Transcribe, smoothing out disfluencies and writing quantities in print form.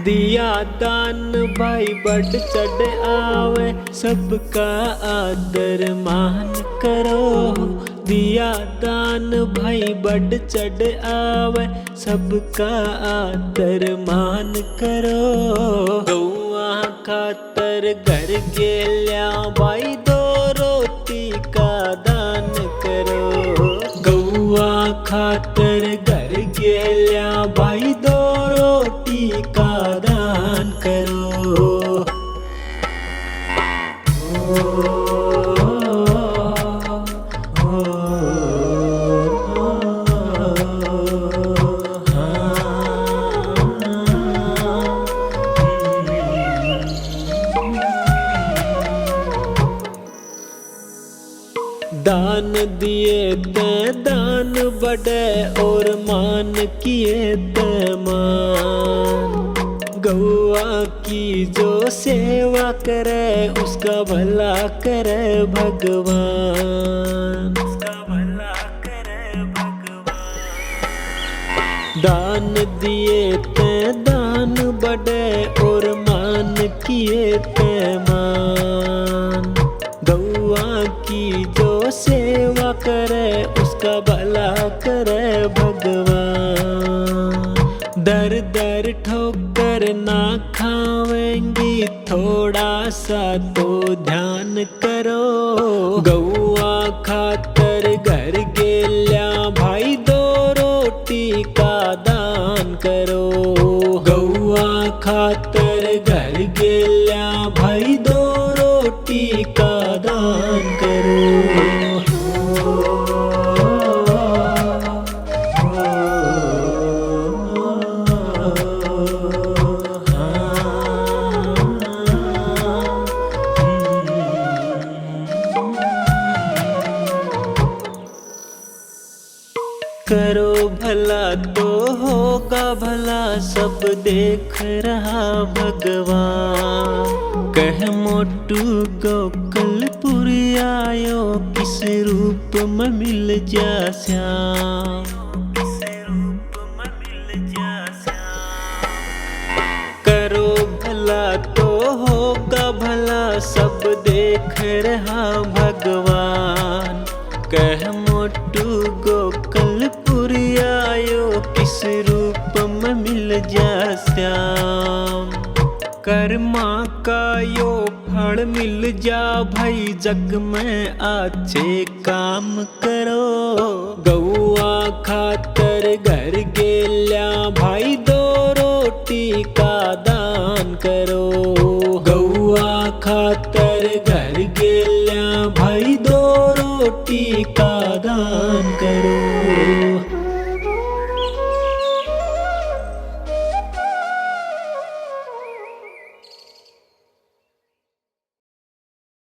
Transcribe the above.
दिया दान भाई बढ़ चढ़ आवे, सबका आदर मान करो। दिया दान भाई बढ़ चढ़ आवे, सबका आदर मान करो। गौआ खातर घर गेल्या भाई दो रोटी का दान करो। गौआ खातर घर गेल्या भाई दो रोटी का दान करो। दान दिए ते दान बढ़े और मान किए ते मान। गौआ की जो सेवा करे उसका भला करे भगवान। उसका भला करे भगवान। दान दिए ते दान बढ़े और मान किए ते मान। गौआ की जो सेवा करे उसका भला करे भगवान। दर दर ठोकर ना खावेंगी, थोड़ा सा तो ध्यान करो। गौआ खातर घर गेल्या भाई दो रोटी का दान करो। गौआ खातर घर गेल्या भाई दो रोटी का दान करो। करो भला तो होगा भला, सब देख रहा भगवान। कह मोटू गोकुलपुरी आयो, किस रूप में मिल जा श्याम। किस रूप में मिल जा श्याम। करो भला तो होगा भला, सब देख रहा भगवान। कह मोटू गोकुलपुरी आयो, किस रूप में मिल जा श्याम। कर्मा का यो फल मिल जा भाई, जग में अच्छे काम करो। गौआ खातर घर गेल्या भाई दो रोटी का दान करो। गौआ खातर घर गेल्या भाई दो रोटी का दान करो।